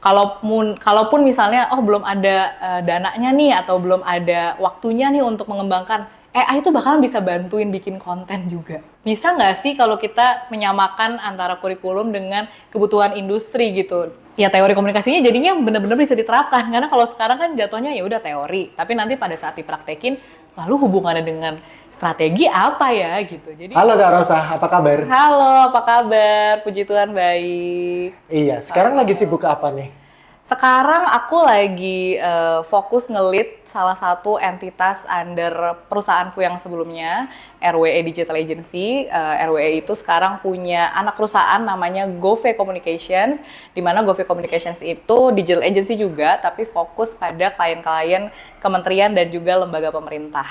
Kalaupun misalnya belum ada dananya nih atau belum ada waktunya nih untuk mengembangkan, AI itu bakalan bisa bantuin bikin konten juga. Bisa nggak sih kalau kita menyamakan antara kurikulum dengan kebutuhan industri gitu? Ya teori komunikasinya jadinya benar-benar bisa diterapkan, karena kalau sekarang kan jatuhnya ya udah teori, tapi nanti pada saat dipraktekin, lalu hubungannya dengan strategi apa ya gitu. Jadi, Halo Kak Rosa, apa kabar? halo, apa kabar? Puji Tuhan baik. Iya, sekarang lagi sibuk apa nih? Sekarang aku lagi fokus nge-lead salah satu entitas under perusahaanku yang sebelumnya, RWE Digital Agency. RWE itu sekarang punya anak perusahaan namanya Gove Communications, di mana Gove Communications itu digital agency juga, tapi fokus pada klien-klien kementerian dan juga lembaga pemerintah.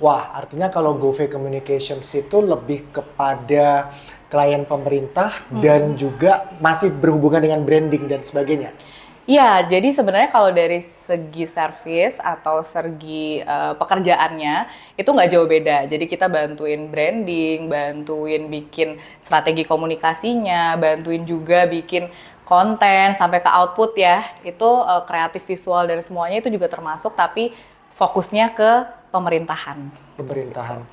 Wah, artinya kalau Gove Communications itu lebih kepada klien pemerintah dan juga masih berhubungan dengan branding dan sebagainya. Iya, jadi sebenarnya kalau dari segi service atau segi pekerjaannya itu nggak jauh beda. Jadi kita bantuin branding, bantuin bikin strategi komunikasinya, bantuin juga bikin konten sampai ke output ya. Itu kreatif visual dan semuanya itu juga termasuk, tapi fokusnya ke pemerintahan. Pemerintahan.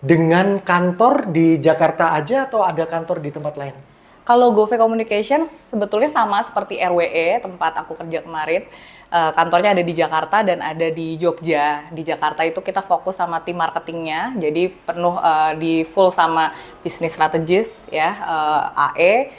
Dengan kantor di Jakarta aja atau ada kantor di tempat lain? Kalau Gove Communications sebetulnya sama seperti RWE, tempat aku kerja kemarin. Kantornya ada di Jakarta dan ada di Jogja. Di Jakarta itu kita fokus sama tim marketingnya, jadi penuh di full sama business strategist ya, AE.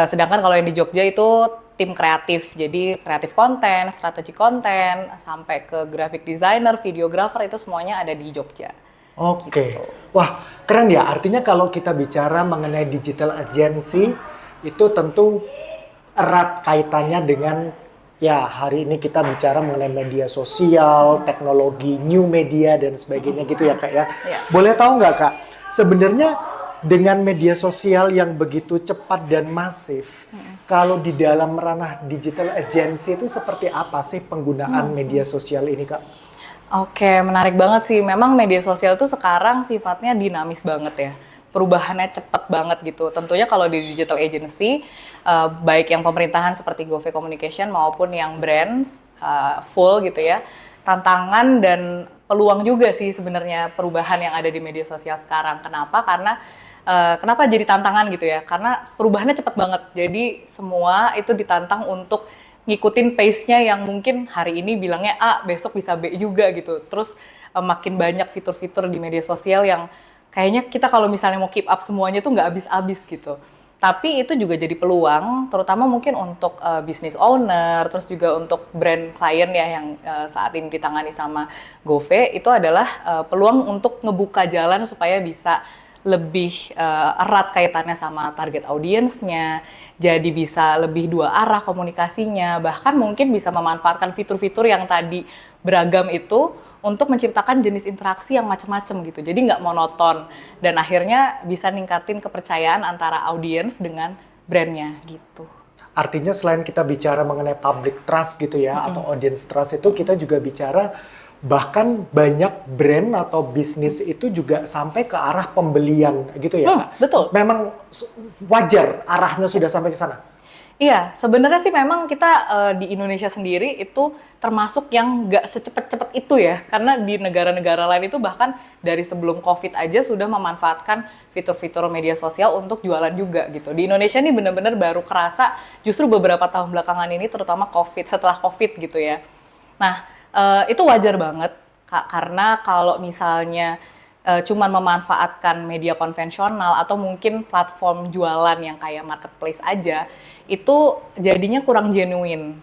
Sedangkan kalau yang di Jogja itu tim kreatif, jadi kreatif konten, strategi konten, sampai ke graphic designer, videographer itu semuanya ada di Jogja. Oke. Gitu. Wah, keren ya. Artinya kalau kita bicara mengenai digital agency, itu tentu erat kaitannya dengan, ya hari ini kita bicara mengenai media sosial, teknologi, new media, dan sebagainya gitu ya Kak ya. Iya. Boleh tahu nggak Kak, sebenarnya dengan media sosial yang begitu cepat dan masif, kalau di dalam ranah digital agency itu seperti apa sih penggunaan media sosial ini Kak? Oke, menarik banget sih. Memang media sosial tuh sekarang sifatnya dinamis banget ya. Perubahannya cepet banget gitu. Tentunya kalau di digital agency, baik yang pemerintahan seperti Gove Communication maupun yang brands full gitu ya, tantangan dan peluang juga sih sebenarnya perubahan yang ada di media sosial sekarang. Kenapa? Karena kenapa jadi tantangan gitu ya? Karena perubahannya cepet banget. Jadi semua itu ditantang untuk ngikutin pace-nya yang mungkin hari ini bilangnya A, besok bisa B juga gitu. Terus makin banyak fitur-fitur di media sosial yang kayaknya kita kalau misalnya mau keep up semuanya tuh nggak habis-habis gitu. Tapi itu juga jadi peluang, terutama mungkin untuk business owner, terus juga untuk brand klien ya yang saat ini ditangani sama Gove, itu adalah peluang untuk ngebuka jalan supaya bisa lebih erat kaitannya sama target audiensnya, jadi bisa lebih dua arah komunikasinya, bahkan mungkin bisa memanfaatkan fitur-fitur yang tadi beragam itu untuk menciptakan jenis interaksi yang macam-macam gitu, jadi nggak monoton dan akhirnya bisa ningkatin kepercayaan antara audiens dengan brandnya gitu. Artinya selain kita bicara mengenai public trust gitu ya, atau audience trust itu kita juga bicara bahkan banyak brand atau bisnis itu juga sampai ke arah pembelian gitu ya Kak? Betul. Memang wajar arahnya sudah sampai ke sana? Iya, sebenarnya sih memang kita di Indonesia sendiri itu termasuk yang nggak secepat-cepat itu ya, karena di negara-negara lain itu bahkan dari sebelum COVID aja sudah memanfaatkan fitur-fitur media sosial untuk jualan juga gitu. Di Indonesia nih benar-benar baru kerasa justru beberapa tahun belakangan ini, terutama COVID, setelah COVID gitu ya. Nah, itu wajar banget, Kak, karena kalau misalnya cuman memanfaatkan media konvensional atau mungkin platform jualan yang kayak marketplace aja, itu jadinya kurang genuine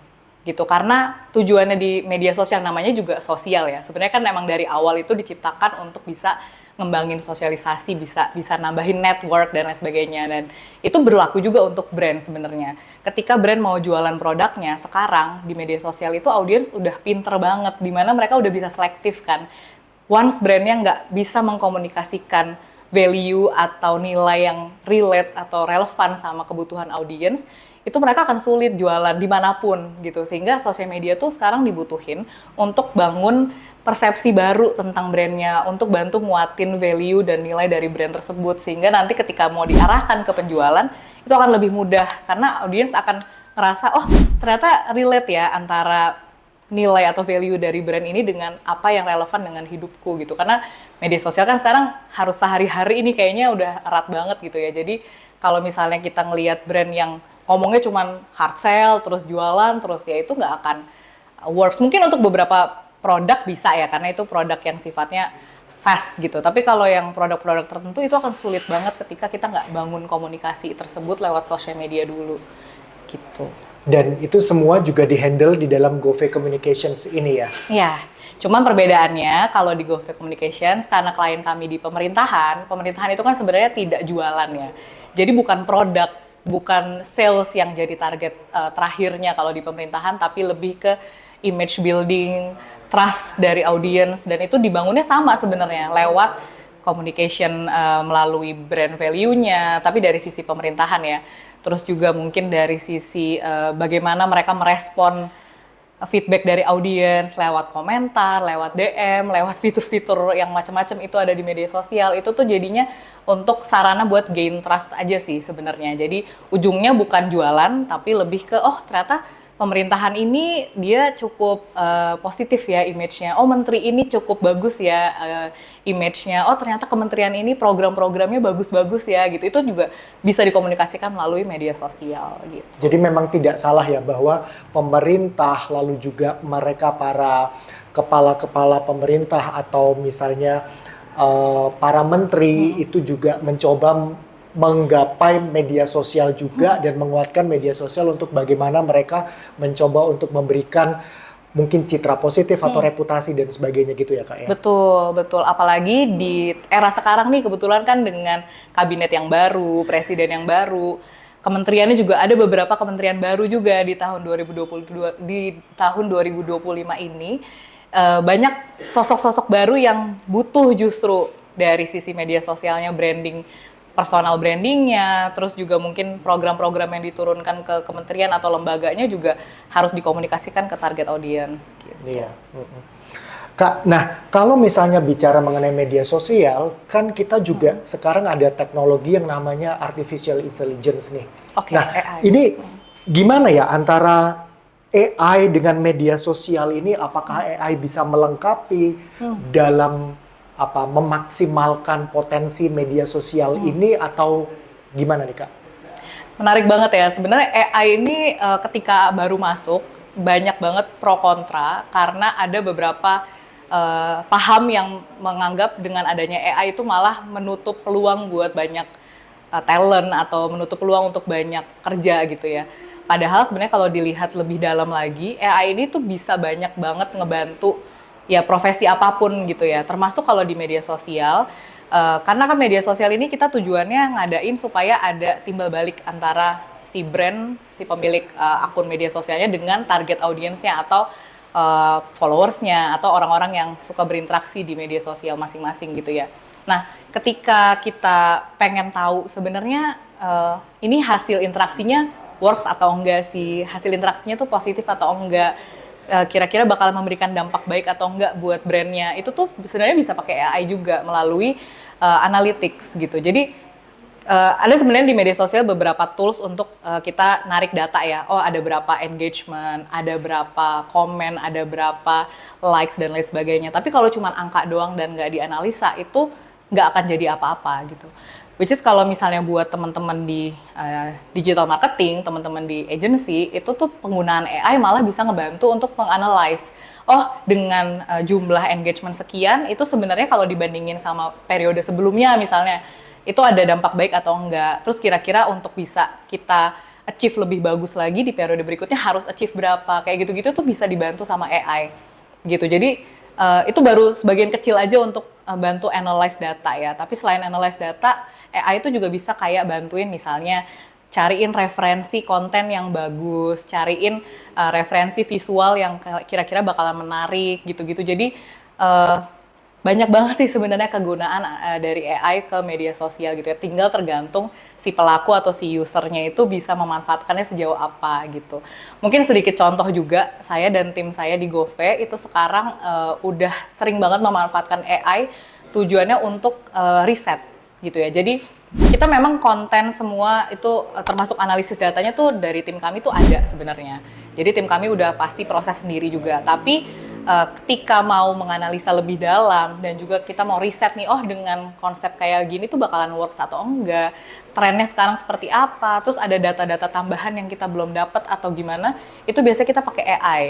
gitu. Karena tujuannya di media sosial namanya juga sosial ya. Sebenarnya kan emang dari awal itu diciptakan untuk bisa ngembangin sosialisasi, bisa nambahin network dan lain sebagainya, dan itu berlaku juga untuk brand sebenarnya. Ketika brand mau jualan produknya sekarang di media sosial itu audiens udah pinter banget, dimana mereka udah bisa selektif kan. Once brandnya nggak bisa mengkomunikasikan value atau nilai yang relate atau relevan sama kebutuhan audiens, itu mereka akan sulit jualan dimanapun gitu. Sehingga sosial media tuh sekarang dibutuhin untuk bangun persepsi baru tentang brandnya, untuk bantu nguatin value dan nilai dari brand tersebut, sehingga nanti ketika mau diarahkan ke penjualan itu akan lebih mudah karena audiens akan ngerasa oh ternyata relate ya antara nilai atau value dari brand ini dengan apa yang relevan dengan hidupku gitu. Karena media sosial kan sekarang harus sehari-hari ini kayaknya udah erat banget gitu ya. Jadi kalau misalnya kita ngelihat brand yang ngomongnya cuman hard sell, terus jualan, terus ya itu nggak akan works. Mungkin untuk beberapa produk bisa ya, karena itu produk yang sifatnya fast gitu. Tapi kalau yang produk-produk tertentu itu akan sulit banget ketika kita nggak bangun komunikasi tersebut lewat sosial media dulu gitu. Dan itu semua juga di-handle di dalam GoVe Communications ini ya? Ya, cuman perbedaannya kalau di GoVe Communications, karena klien kami di pemerintahan itu kan sebenarnya tidak jualan ya. Jadi bukan produk, bukan sales yang jadi target terakhirnya kalau di pemerintahan, tapi lebih ke image building, trust dari audience, dan itu dibangunnya sama sebenarnya lewat communication melalui brand value-nya, tapi dari sisi pemerintahan ya. Terus juga mungkin dari sisi bagaimana mereka merespon feedback dari audiens lewat komentar, lewat DM, lewat fitur-fitur yang macam-macam itu ada di media sosial. Itu tuh jadinya untuk sarana buat gain trust aja sih sebenarnya. Jadi ujungnya bukan jualan, tapi lebih ke oh ternyata pemerintahan ini dia cukup positif ya image-nya. Oh menteri ini cukup bagus ya image-nya. Oh ternyata kementerian ini program-programnya bagus-bagus ya gitu. Itu juga bisa dikomunikasikan melalui media sosial gitu. Jadi memang tidak salah ya bahwa pemerintah lalu juga mereka para kepala-kepala pemerintah atau misalnya para menteri itu juga mencoba menggapai media sosial juga dan menguatkan media sosial untuk bagaimana mereka mencoba untuk memberikan mungkin citra positif atau reputasi dan sebagainya gitu ya Kak ya? Betul, betul. Apalagi di era sekarang nih kebetulan kan dengan kabinet yang baru, presiden yang baru, kementeriannya juga ada beberapa kementerian baru juga di tahun 2022, di tahun 2025 ini banyak sosok-sosok baru yang butuh justru dari sisi media sosialnya, branding personal brandingnya, terus juga mungkin program-program yang diturunkan ke kementerian atau lembaganya juga harus dikomunikasikan ke target audience. Gitu. Iya. Kak, nah kalau misalnya bicara mengenai media sosial, kan kita juga sekarang ada teknologi yang namanya artificial intelligence nih. Oke, nah AI. ini gimana ya antara AI dengan media sosial ini? Apakah AI bisa melengkapi dalam memaksimalkan potensi media sosial ini atau gimana nih Kak? Menarik banget ya, sebenarnya AI ini ketika baru masuk banyak banget pro kontra karena ada beberapa paham yang menganggap dengan adanya AI itu malah menutup peluang buat banyak talent atau menutup peluang untuk banyak kerja gitu ya. Padahal sebenarnya kalau dilihat lebih dalam lagi, AI ini tuh bisa banyak banget ngebantu ya profesi apapun gitu ya, termasuk kalau di media sosial, karena kan media sosial ini kita tujuannya ngadain supaya ada timbal balik antara si brand, si pemilik akun media sosialnya dengan target audiensnya atau followersnya atau orang-orang yang suka berinteraksi di media sosial masing-masing gitu ya. Nah, ketika kita pengen tahu sebenarnya ini hasil interaksinya works atau enggak sih, hasil interaksinya tuh positif atau enggak, kira-kira bakal memberikan dampak baik atau enggak buat brandnya, itu tuh sebenarnya bisa pakai AI juga melalui analytics gitu. Jadi ada sebenarnya di media sosial beberapa tools untuk kita narik data ya. Oh ada berapa engagement, ada berapa komen, ada berapa likes dan lain sebagainya. Tapi kalau cuma angka doang dan nggak dianalisa itu nggak akan jadi apa-apa gitu. Which is kalau misalnya buat teman-teman di digital marketing, teman-teman di agency, itu tuh penggunaan AI malah bisa ngebantu untuk menganalyze. Oh, dengan jumlah engagement sekian, itu sebenarnya kalau dibandingin sama periode sebelumnya misalnya, itu ada dampak baik atau enggak. Terus kira-kira untuk bisa kita achieve lebih bagus lagi di periode berikutnya harus achieve berapa. Kayak gitu-gitu tuh bisa dibantu sama AI. Gitu. Jadi itu baru sebagian kecil aja untuk bantu analyze data ya. Tapi selain analyze data, AI itu juga bisa kayak bantuin misalnya cariin referensi konten yang bagus, cariin referensi visual yang kira-kira bakalan menarik gitu-gitu. Jadi banyak banget sih sebenarnya kegunaan dari AI ke media sosial gitu ya. Tinggal tergantung si pelaku atau si usernya itu bisa memanfaatkannya sejauh apa gitu. Mungkin sedikit contoh juga, saya dan tim saya di GoVe itu sekarang udah sering banget memanfaatkan AI tujuannya untuk riset gitu ya. Jadi Kita memang konten semua itu termasuk analisis datanya tuh dari tim kami tuh ada sebenarnya. Jadi tim kami udah pasti proses sendiri juga. Tapi ketika mau menganalisa lebih dalam dan juga kita mau riset nih, oh dengan konsep kayak gini tuh bakalan works atau enggak, trennya sekarang seperti apa, terus ada data-data tambahan yang kita belum dapat atau gimana, itu biasanya kita pakai AI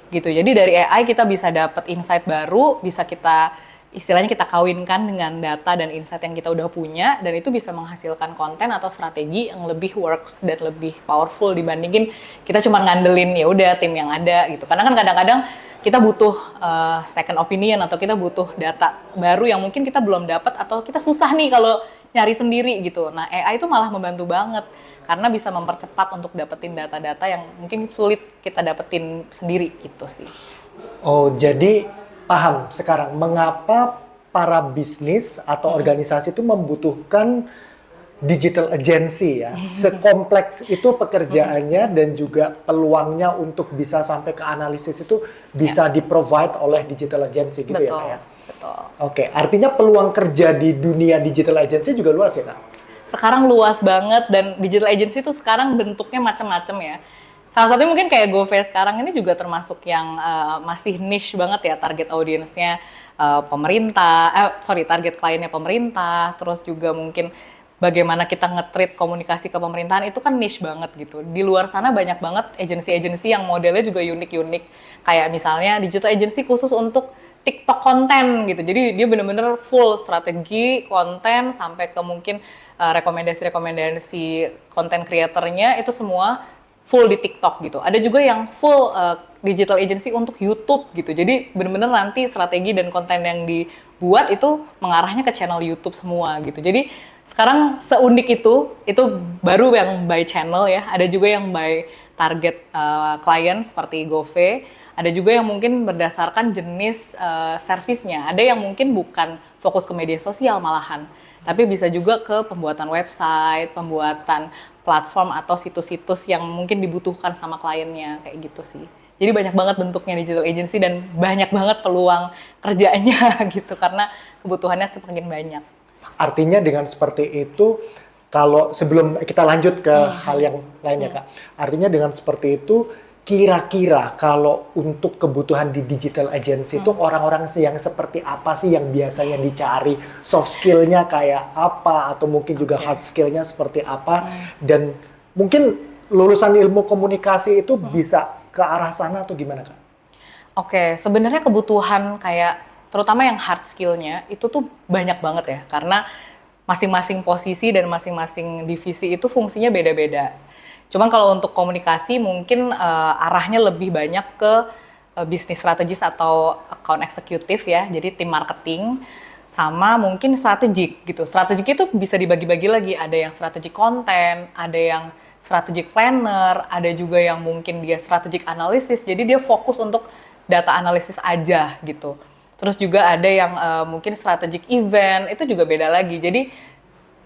gitu. Jadi dari AI kita bisa dapat insight baru, bisa kita istilahnya kita kawinkan dengan data dan insight yang kita udah punya, dan itu bisa menghasilkan konten atau strategi yang lebih works dan lebih powerful dibandingin kita cuma ngandelin ya udah tim yang ada gitu. Karena kan kadang-kadang kita butuh second opinion atau kita butuh data baru yang mungkin kita belum dapat atau kita susah nih kalau nyari sendiri gitu. Nah, AI itu malah membantu banget karena bisa mempercepat untuk dapetin data-data yang mungkin sulit kita dapetin sendiri gitu sih. Oh, jadi paham sekarang mengapa para bisnis atau organisasi itu membutuhkan digital agency ya. Sekompleks itu pekerjaannya dan juga peluangnya untuk bisa sampai ke analisis itu bisa di-provide oleh digital agency gitu. Betul, ya Kak ya. betul. Oke, artinya peluang kerja di dunia digital agency juga luas ya Kak? Sekarang luas banget dan digital agency itu sekarang bentuknya macam-macam ya. Salah satunya mungkin kayak GoFace sekarang ini juga termasuk yang masih niche banget ya, target audience-nya target kliennya pemerintah, terus juga mungkin bagaimana kita nge-treat komunikasi ke pemerintahan itu kan niche banget gitu. Di luar sana banyak banget agensi-agensi yang modelnya juga unik-unik. Kayak misalnya digital agency khusus untuk TikTok konten gitu. Jadi dia bener-bener full strategi konten sampai ke mungkin rekomendasi-rekomendasi konten creator-nya itu semua full di TikTok gitu. Ada juga yang full digital agency untuk YouTube gitu. Jadi benar-benar nanti strategi dan konten yang dibuat itu mengarahnya ke channel YouTube semua gitu. Jadi sekarang seunik itu baru yang by channel ya. Ada juga yang by target klien seperti GoFe. Ada juga yang mungkin berdasarkan jenis servisnya. Ada yang mungkin bukan fokus ke media sosial malahan, tapi bisa juga ke pembuatan website, pembuatan platform atau situs-situs yang mungkin dibutuhkan sama kliennya, kayak gitu sih. Jadi banyak banget bentuknya digital agency dan banyak banget peluang kerjanya gitu karena kebutuhannya semakin banyak. Artinya dengan seperti itu, kalau sebelum kita lanjut ke hal yang lainnya Kak, artinya dengan seperti itu kira-kira kalau untuk kebutuhan di digital agency itu orang-orang yang seperti apa sih yang biasanya dicari? Soft skill-nya kayak apa? Atau mungkin juga hard skill-nya seperti apa? Dan mungkin lulusan ilmu komunikasi itu bisa ke arah sana atau gimana Kak? Oke, sebenarnya kebutuhan kayak terutama yang hard skill-nya itu tuh banyak banget ya. Karena masing-masing posisi dan masing-masing divisi itu fungsinya beda-beda. Cuman kalau untuk komunikasi mungkin arahnya lebih banyak ke bisnis strategis atau account eksekutif ya, jadi tim marketing sama mungkin strategik gitu. Strategik itu bisa dibagi-bagi lagi, ada yang strategik konten, ada yang strategik planner, ada juga yang mungkin dia strategik analisis, jadi dia fokus untuk data analisis aja gitu. Terus juga ada yang mungkin strategik event, itu juga beda lagi. Jadi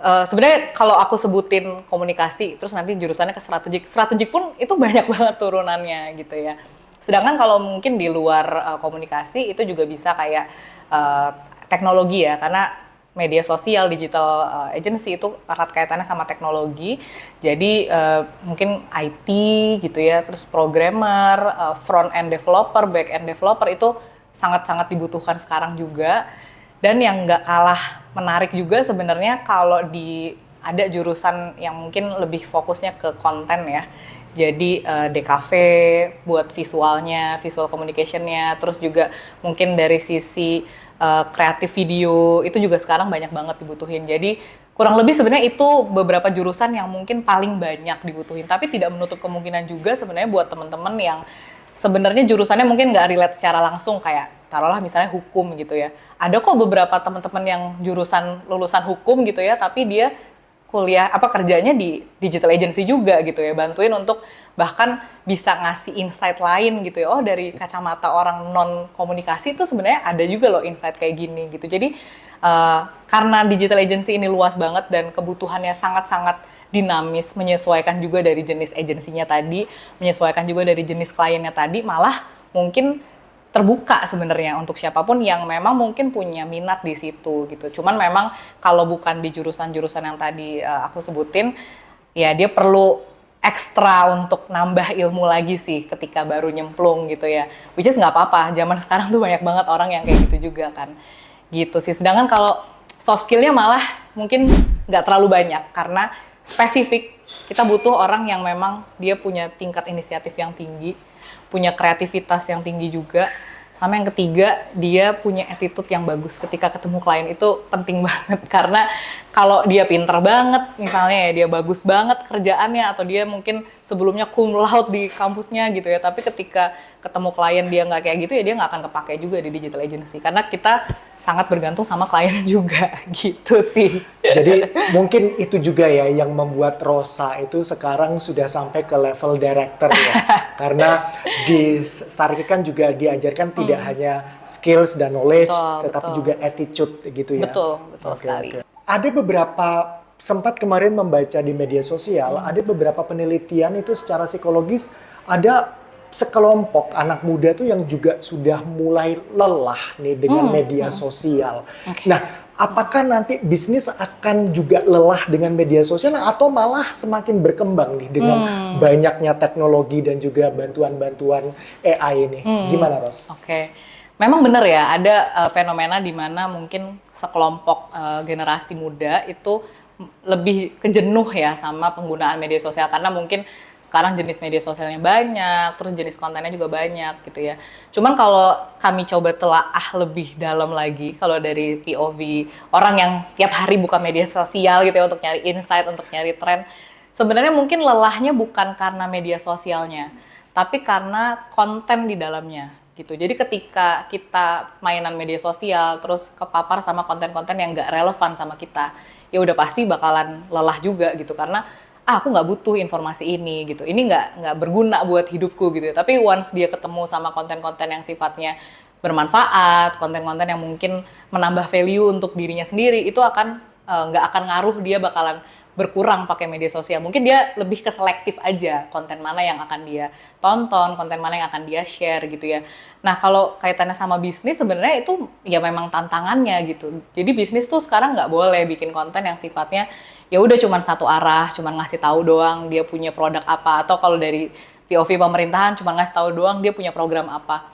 sebenarnya kalau aku sebutin komunikasi, terus nanti jurusannya ke strategik pun itu banyak banget turunannya gitu ya. Sedangkan kalau mungkin di luar komunikasi itu juga bisa kayak teknologi ya, karena media sosial, digital agency itu erat kaitannya sama teknologi. Jadi mungkin IT gitu ya, terus programmer, front end developer, back end developer itu sangat-sangat dibutuhkan sekarang juga. Dan yang nggak kalah menarik juga sebenarnya kalau ada jurusan yang mungkin lebih fokusnya ke konten ya. Jadi DKV buat visualnya, visual communication-nya, terus juga mungkin dari sisi kreatif video itu juga sekarang banyak banget dibutuhin. Jadi kurang lebih sebenarnya itu beberapa jurusan yang mungkin paling banyak dibutuhin. Tapi tidak menutup kemungkinan juga sebenarnya buat teman-teman yang sebenarnya jurusannya mungkin nggak relate secara langsung, kayak taruhlah misalnya hukum gitu ya. Ada kok beberapa teman-teman yang lulusan hukum gitu ya, tapi dia kerjanya di digital agency juga gitu ya, bantuin untuk bahkan bisa ngasih insight lain gitu ya. Oh, dari kacamata orang non komunikasi itu sebenarnya ada juga loh insight kayak gini gitu. Jadi karena digital agency ini luas banget dan kebutuhannya sangat-sangat dinamis, menyesuaikan juga dari jenis agensinya tadi, menyesuaikan juga dari jenis kliennya tadi, malah mungkin terbuka sebenarnya untuk siapapun yang memang mungkin punya minat di situ gitu. Cuman memang kalau bukan di jurusan-jurusan yang tadi aku sebutin, ya dia perlu ekstra untuk nambah ilmu lagi sih ketika baru nyemplung gitu ya. Which is nggak apa-apa, zaman sekarang tuh banyak banget orang yang kayak gitu juga kan. Gitu sih. Sedangkan kalau soft skill-nya malah mungkin nggak terlalu banyak karena spesifik. Kita butuh orang yang memang dia punya tingkat inisiatif yang tinggi, punya kreativitas yang tinggi juga, sama yang ketiga dia punya attitude yang bagus ketika ketemu klien. Itu penting banget karena kalau dia pinter banget misalnya ya, dia bagus banget kerjaannya atau dia mungkin sebelumnya cum laude di kampusnya gitu ya, tapi ketika ketemu klien dia nggak kayak gitu ya, dia nggak akan kepake juga di digital agency karena kita sangat bergantung sama klien juga gitu sih. Jadi mungkin itu juga ya yang membuat Rosa itu sekarang sudah sampai ke level director ya. Karena di Starkey kan juga diajarkan tidak hanya skills dan knowledge, tetapi juga attitude gitu ya. Betul sekali. Ada beberapa, sempat kemarin membaca di media sosial, ada beberapa penelitian itu secara psikologis, ada sekelompok anak muda tuh yang juga sudah mulai lelah nih dengan media sosial. Nah, apakah nanti bisnis akan juga lelah dengan media sosial atau malah semakin berkembang nih dengan banyaknya teknologi dan juga bantuan-bantuan AI ini? Gimana, Ros? Memang benar ya, ada fenomena di mana mungkin sekelompok generasi muda itu lebih kejenuh ya sama penggunaan media sosial karena mungkin sekarang jenis media sosialnya banyak, terus jenis kontennya juga banyak gitu ya. Cuman kalau kami coba telaah lebih dalam lagi, kalau dari POV orang yang setiap hari buka media sosial gitu ya untuk nyari insight, untuk nyari tren, sebenarnya mungkin lelahnya bukan karena media sosialnya, tapi karena konten di dalamnya gitu. Jadi ketika kita mainan media sosial, terus kepapar sama konten-konten yang nggak relevan sama kita, ya udah pasti bakalan lelah juga gitu karena aku nggak butuh informasi ini gitu, ini nggak berguna buat hidupku gitu. Tapi once dia ketemu sama konten-konten yang sifatnya bermanfaat, konten-konten yang mungkin menambah value untuk dirinya sendiri, itu akan nggak akan ngaruh, dia bakalan berkurang pakai media sosial. Mungkin dia lebih ke selektif aja konten mana yang akan dia tonton, konten mana yang akan dia share gitu ya. Nah kalau kaitannya sama bisnis sebenarnya itu ya memang tantangannya gitu. Jadi bisnis tuh sekarang nggak boleh bikin konten yang sifatnya ya udah cuman satu arah, cuman ngasih tahu doang dia punya produk apa, atau kalau dari POV pemerintahan cuman ngasih tahu doang dia punya program apa.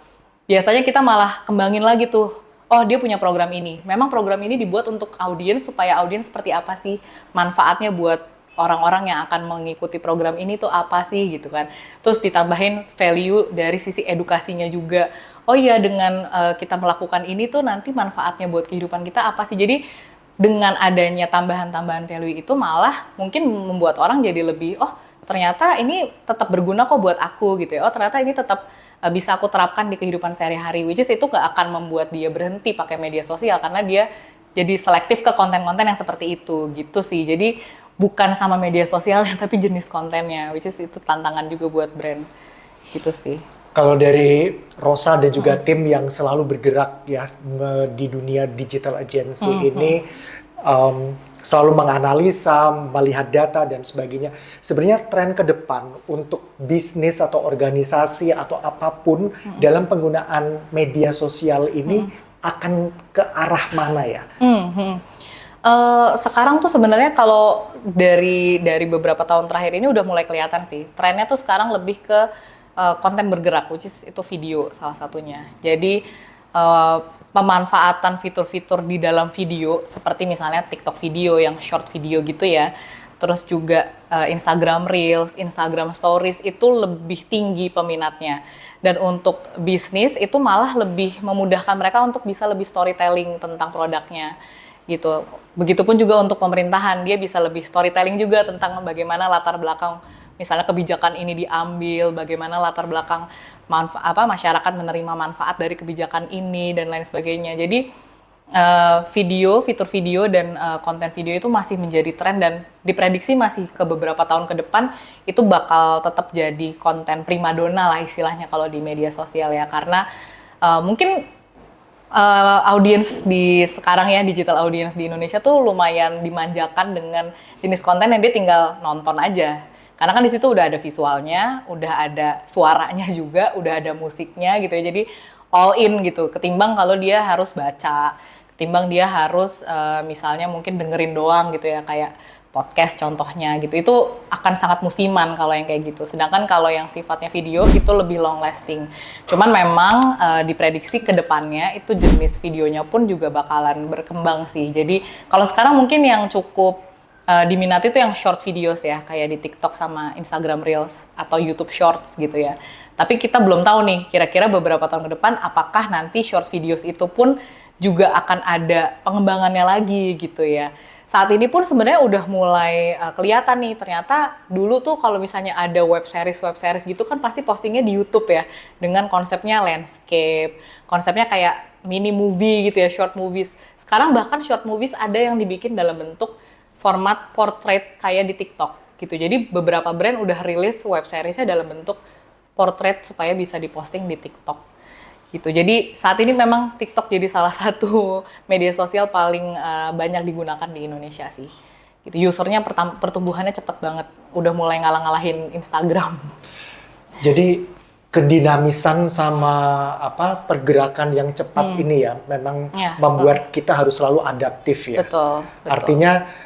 Biasanya kita malah kembangin lagi tuh. Oh dia punya program ini, memang program ini dibuat untuk audiens supaya audiens seperti apa sih, manfaatnya buat orang-orang yang akan mengikuti program ini tuh apa sih gitu kan. Terus ditambahin value dari sisi edukasinya juga. Oh iya dengan kita melakukan ini tuh nanti manfaatnya buat kehidupan kita apa sih. Jadi dengan adanya tambahan-tambahan value itu malah mungkin membuat orang jadi lebih, oh ternyata ini tetap berguna kok buat aku gitu ya. Oh ternyata ini tetap bisa aku terapkan di kehidupan sehari-hari, which is itu nggak akan membuat dia berhenti pakai media sosial karena dia jadi selektif ke konten-konten yang seperti itu gitu sih. Jadi bukan sama media sosialnya tapi jenis kontennya, which is itu tantangan juga buat brand gitu sih. Kalau dari Rosa dan juga tim yang selalu bergerak ya di dunia digital agency ini selalu menganalisa, melihat data dan sebagainya. Sebenarnya tren ke depan untuk bisnis atau organisasi atau apapun dalam penggunaan media sosial ini akan ke arah mana ya? Sekarang tuh sebenarnya kalau dari beberapa tahun terakhir ini udah mulai kelihatan sih. Trennya tuh sekarang lebih ke konten bergerak, which is itu video salah satunya. Jadi pemanfaatan fitur-fitur di dalam video seperti misalnya TikTok video yang short video gitu ya. Terus juga Instagram Reels, Instagram Stories itu lebih tinggi peminatnya. Dan untuk bisnis itu malah lebih memudahkan mereka untuk bisa lebih storytelling tentang produknya gitu. Begitupun juga untuk pemerintahan, dia bisa lebih storytelling juga tentang bagaimana latar belakang misalnya kebijakan ini diambil, bagaimana latar belakang masyarakat menerima manfaat dari kebijakan ini dan lain sebagainya. Jadi fitur video dan konten video itu masih menjadi tren dan diprediksi masih ke beberapa tahun ke depan itu bakal tetap jadi konten primadona lah istilahnya kalau di media sosial ya, karena mungkin audiens di sekarang ya, digital audience di Indonesia tuh lumayan dimanjakan dengan jenis konten yang dia tinggal nonton aja. Karena kan di situ udah ada visualnya, udah ada suaranya juga, udah ada musiknya gitu ya. Jadi all in gitu. Ketimbang kalau dia harus baca, ketimbang dia harus misalnya mungkin dengerin doang gitu ya, kayak podcast contohnya gitu. Itu akan sangat musiman kalau yang kayak gitu. Sedangkan kalau yang sifatnya video itu lebih long lasting. Cuman memang diprediksi ke depannya itu jenis videonya pun juga bakalan berkembang sih. Jadi kalau sekarang mungkin yang cukup diminati itu yang short videos ya, kayak di TikTok sama Instagram Reels atau YouTube Shorts gitu ya. Tapi kita belum tahu nih, kira-kira beberapa tahun ke depan apakah nanti short videos itu pun juga akan ada pengembangannya lagi gitu ya. Saat ini pun sebenarnya udah mulai kelihatan nih, ternyata dulu tuh kalau misalnya ada web series gitu kan pasti postingnya di YouTube ya, dengan konsepnya landscape, konsepnya kayak mini movie gitu ya, short movies. Sekarang bahkan short movies ada yang dibikin dalam bentuk format portrait kayak di TikTok gitu. Jadi beberapa brand udah rilis web seriesnya dalam bentuk portrait supaya bisa diposting di TikTok gitu. Jadi saat ini memang TikTok jadi salah satu media sosial paling banyak digunakan di Indonesia sih. Gitu. Usernya pertumbuhannya cepet banget. Udah mulai ngalah-ngalahin Instagram. Jadi kedinamisan sama pergerakan yang cepat ini ya memang membuat kita harus selalu adaptif ya. Betul. Artinya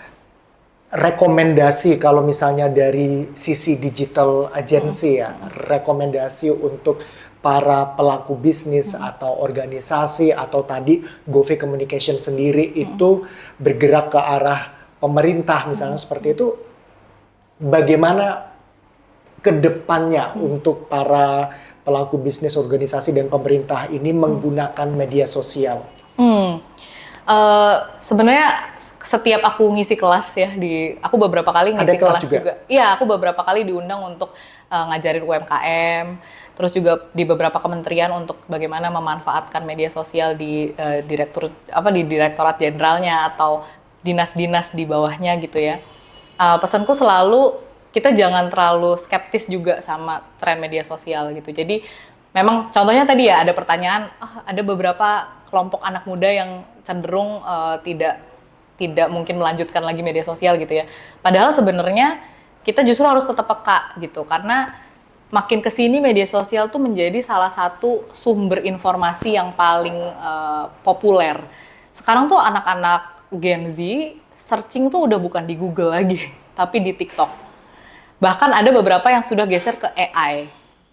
rekomendasi kalau misalnya dari sisi digital agency ya, rekomendasi untuk para pelaku bisnis atau organisasi atau tadi GoV Communication sendiri itu bergerak ke arah pemerintah misalnya seperti itu, bagaimana ke depannya untuk para pelaku bisnis, organisasi dan pemerintah ini menggunakan media sosial? Sebenarnya setiap aku ngisi kelas ya aku beberapa kali ngisi kelas juga. Iya, aku beberapa kali diundang untuk ngajarin UMKM, terus juga di beberapa kementerian untuk bagaimana memanfaatkan media sosial di direktorat jenderalnya atau dinas-dinas di bawahnya gitu ya. Pesanku selalu kita jangan terlalu skeptis juga sama tren media sosial gitu. Jadi memang contohnya tadi ya ada pertanyaan, ada beberapa kelompok anak muda yang cenderung tidak mungkin melanjutkan lagi media sosial gitu ya. Padahal sebenarnya kita justru harus tetap peka gitu, karena makin kesini media sosial tuh menjadi salah satu sumber informasi yang paling populer. Sekarang tuh anak-anak Gen Z searching tuh udah bukan di Google lagi, tapi di TikTok. Bahkan ada beberapa yang sudah geser ke AI.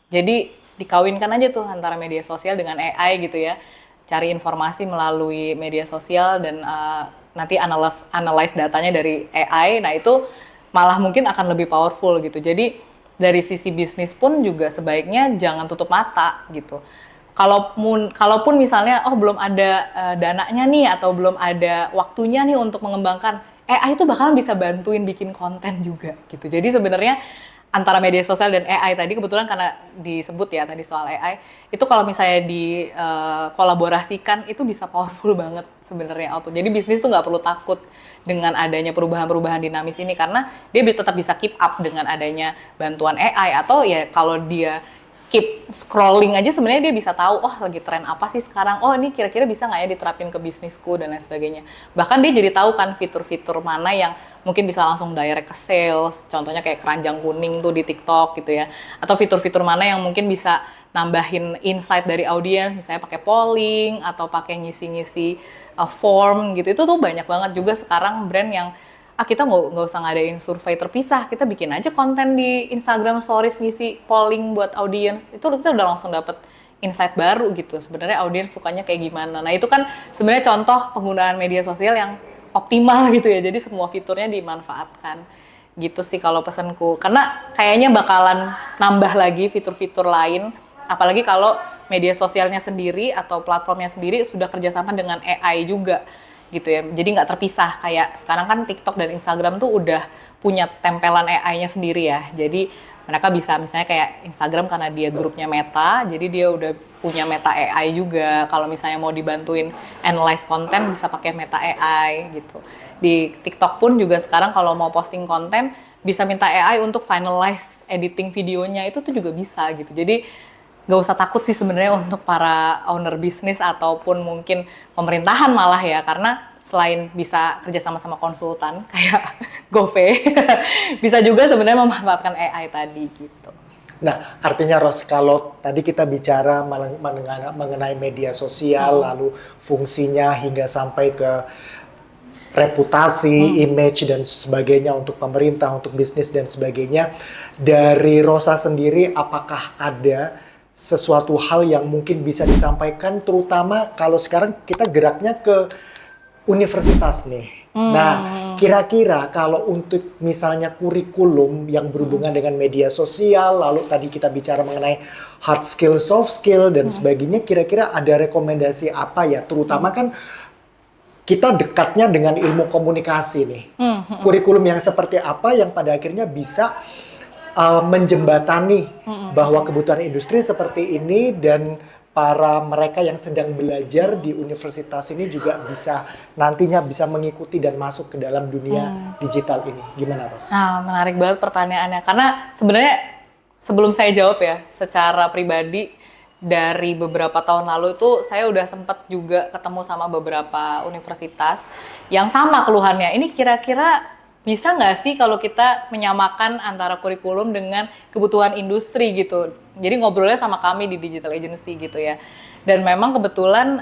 Jadi dikawinkan aja tuh antara media sosial dengan AI gitu ya. Cari informasi melalui media sosial dan nanti analyze datanya dari AI. Nah itu malah mungkin akan lebih powerful gitu. Jadi dari sisi bisnis pun juga sebaiknya jangan tutup mata gitu. Kalaupun misalnya belum ada dananya nih atau belum ada waktunya nih untuk mengembangkan, AI itu bakalan bisa bantuin bikin konten juga gitu. Jadi sebenarnya antara media sosial dan AI tadi, kebetulan karena disebut ya tadi soal AI, itu kalau misalnya dikolaborasikan itu bisa powerful banget sebenarnya output. Jadi bisnis tuh nggak perlu takut dengan adanya perubahan-perubahan dinamis ini, karena dia tetap bisa keep up dengan adanya bantuan AI, atau ya kalau dia keep scrolling aja sebenarnya dia bisa tahu, lagi tren apa sih sekarang, ini kira-kira bisa nggak ya diterapin ke bisnisku dan lain sebagainya. Bahkan dia jadi tahu kan fitur-fitur mana yang mungkin bisa langsung direct ke sales, contohnya kayak keranjang kuning tuh di TikTok gitu ya, atau fitur-fitur mana yang mungkin bisa nambahin insight dari audiens, misalnya pakai polling atau pakai ngisi-ngisi form gitu. Itu tuh banyak banget juga sekarang brand yang kita nggak usah ngadain survei terpisah, kita bikin aja konten di Instagram Stories ngisi polling buat audiens, itu kita udah langsung dapet insight baru gitu, sebenarnya audiens sukanya kayak gimana. Nah itu kan sebenarnya contoh penggunaan media sosial yang optimal gitu ya, jadi semua fiturnya dimanfaatkan gitu sih kalau pesanku, karena kayaknya bakalan nambah lagi fitur-fitur lain, apalagi kalau media sosialnya sendiri atau platformnya sendiri sudah kerjasama dengan AI juga gitu ya, jadi nggak terpisah. Kayak sekarang kan TikTok dan Instagram tuh udah punya tempelan AI-nya sendiri ya, jadi mereka bisa misalnya kayak Instagram karena dia grupnya Meta, jadi dia udah punya Meta AI juga, kalau misalnya mau dibantuin analyze konten bisa pakai Meta AI gitu. Di TikTok pun juga sekarang kalau mau posting konten bisa minta AI untuk finalize editing videonya, itu tuh juga bisa gitu. Jadi nggak usah takut sih sebenarnya untuk para owner bisnis ataupun mungkin pemerintahan malah ya, karena selain bisa kerja sama konsultan kayak GoPay, bisa juga sebenarnya memanfaatkan AI tadi gitu. Nah, artinya Ros, kalau tadi kita bicara mengenai media sosial, lalu fungsinya hingga sampai ke reputasi, image dan sebagainya untuk pemerintah, untuk bisnis dan sebagainya. Dari Rosa sendiri, apakah ada sesuatu hal yang mungkin bisa disampaikan, terutama kalau sekarang kita geraknya ke universitas nih. Nah, kira-kira kalau untuk misalnya kurikulum yang berhubungan dengan media sosial, lalu tadi kita bicara mengenai hard skill, soft skill dan sebagainya, kira-kira ada rekomendasi apa ya? Terutama kan kita dekatnya dengan ilmu komunikasi nih. Kurikulum yang seperti apa yang pada akhirnya bisa menjembatani bahwa kebutuhan industri seperti ini dan para mereka yang sedang belajar di universitas ini juga bisa nantinya bisa mengikuti dan masuk ke dalam dunia digital ini. Gimana, Ros? Nah, menarik banget pertanyaannya. Karena sebenarnya sebelum saya jawab ya, secara pribadi dari beberapa tahun lalu itu saya udah sempat juga ketemu sama beberapa universitas yang sama keluhannya. Ini kira-kira bisa nggak sih kalau kita menyamakan antara kurikulum dengan kebutuhan industri gitu. Jadi ngobrolnya sama kami di digital agency gitu ya. Dan memang kebetulan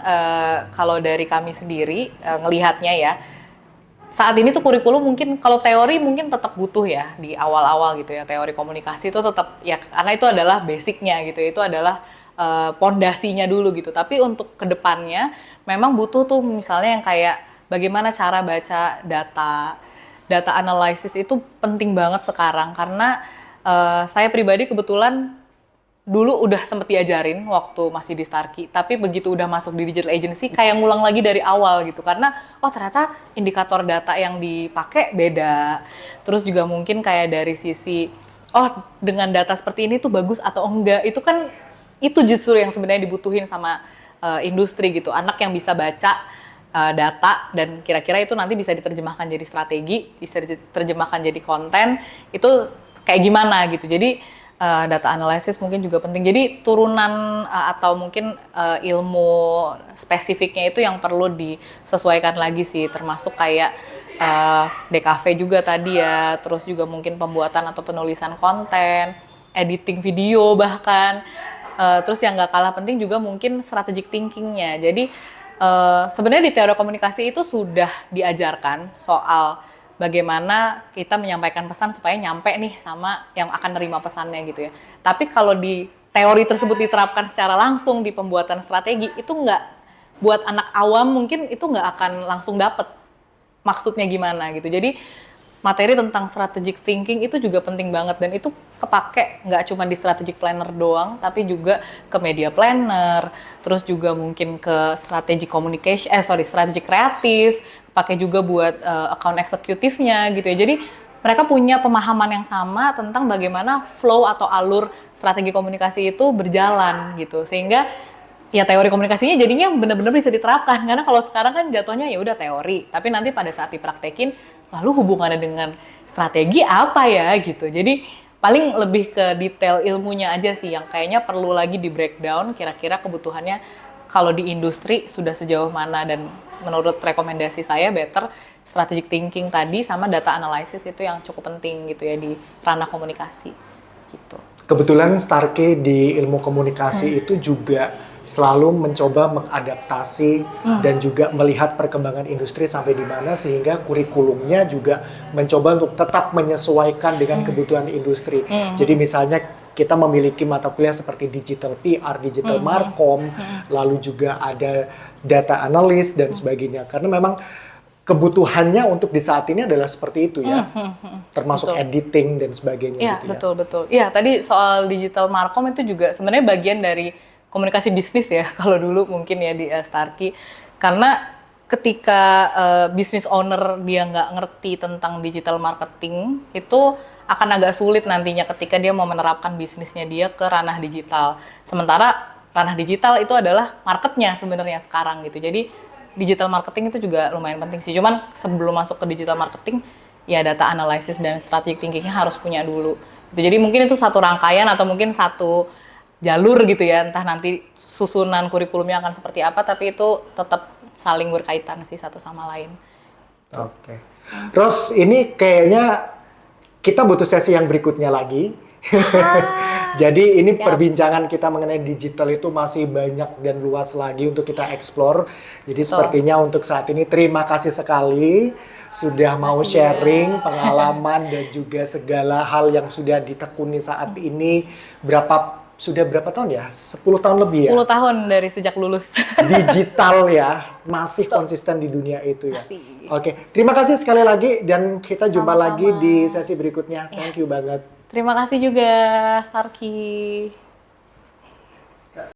kalau dari kami sendiri ngelihatnya ya, saat ini tuh kurikulum mungkin kalau teori mungkin tetap butuh ya di awal-awal gitu ya. Teori komunikasi itu tetap ya karena itu adalah basicnya gitu. Itu adalah pondasinya dulu gitu. Tapi untuk kedepannya memang butuh tuh misalnya yang kayak bagaimana cara baca data analysis itu penting banget sekarang karena saya pribadi kebetulan dulu udah sempet diajarin waktu masih di Starkey, tapi begitu udah masuk di digital agency kayak ngulang lagi dari awal gitu karena oh ternyata indikator data yang dipakai beda. Terus juga mungkin kayak dari sisi oh dengan data seperti ini tuh bagus atau enggak, itu kan itu justru yang sebenarnya dibutuhin sama industri gitu. Anak yang bisa baca data dan kira-kira itu nanti bisa diterjemahkan jadi strategi, bisa diterjemahkan jadi konten, itu kayak gimana gitu. Jadi data analysis mungkin juga penting. Jadi turunan atau mungkin ilmu spesifiknya itu yang perlu disesuaikan lagi sih, termasuk kayak DKV juga tadi ya, terus juga mungkin pembuatan atau penulisan konten, editing video bahkan. Terus yang nggak kalah penting juga mungkin strategic thinking-nya. Jadi sebenarnya di teori komunikasi itu sudah diajarkan soal bagaimana kita menyampaikan pesan supaya nyampe nih sama yang akan nerima pesannya gitu ya. Tapi kalau di teori tersebut diterapkan secara langsung di pembuatan strategi, itu nggak, buat anak awam mungkin itu nggak akan langsung dapet maksudnya gimana gitu. Jadi materi tentang strategic thinking itu juga penting banget dan itu kepake nggak cuma di strategic planner doang, tapi juga ke media planner, terus juga mungkin ke strategic communication, strategic kreatif, pakai juga buat account eksekutifnya gitu ya. Jadi mereka punya pemahaman yang sama tentang bagaimana flow atau alur strategi komunikasi itu berjalan gitu, sehingga ya teori komunikasinya jadinya benar-benar bisa diterapkan. Karena kalau sekarang kan jatuhnya ya udah teori, tapi nanti pada saat dipraktekin lalu hubungannya dengan strategi apa ya gitu. Jadi paling lebih ke detail ilmunya aja sih yang kayaknya perlu lagi di breakdown kira-kira kebutuhannya kalau di industri sudah sejauh mana, dan menurut rekomendasi saya better strategic thinking tadi sama data analysis itu yang cukup penting gitu ya di ranah komunikasi gitu. Kebetulan Starkey di ilmu komunikasi itu juga selalu mencoba mengadaptasi dan juga melihat perkembangan industri sampai di mana, sehingga kurikulumnya juga mencoba untuk tetap menyesuaikan dengan kebutuhan industri. Jadi misalnya kita memiliki mata kuliah seperti digital PR, digital markom, lalu juga ada data analis dan sebagainya. Karena memang kebutuhannya untuk di saat ini adalah seperti itu ya, termasuk betul. Editing dan sebagainya. Iya, gitu betul. Iya, tadi soal digital markom itu juga sebenarnya bagian dari komunikasi bisnis ya, kalau dulu mungkin ya di Starkey. Karena ketika business owner dia nggak ngerti tentang digital marketing, itu akan agak sulit nantinya ketika dia mau menerapkan bisnisnya dia ke ranah digital. Sementara ranah digital itu adalah marketnya sebenarnya sekarang gitu. Jadi digital marketing itu juga lumayan penting sih. Cuman sebelum masuk ke digital marketing, ya data analysis dan strategic thinking-nya harus punya dulu. Jadi mungkin itu satu rangkaian atau mungkin satu jalur gitu ya, entah nanti susunan kurikulumnya akan seperti apa, tapi itu tetap saling berkaitan sih satu sama lain. Oke. Ros, ini kayaknya kita butuh sesi yang berikutnya lagi. Jadi ini Siap. perbincangan kita mengenai digital itu masih banyak dan luas lagi untuk kita explore. Jadi sepertinya untuk saat ini terima kasih sekali sudah mau sharing pengalaman dan juga segala hal yang sudah ditekuni saat ini. Sudah berapa tahun ya? 10 tahun lebih ya? 10 tahun dari sejak lulus. Digital ya, masih konsisten di dunia itu ya. Masih. Oke, terima kasih sekali lagi dan kita jumpa Sama-sama. lagi di sesi berikutnya. Thank you banget. Terima kasih juga, Sarki.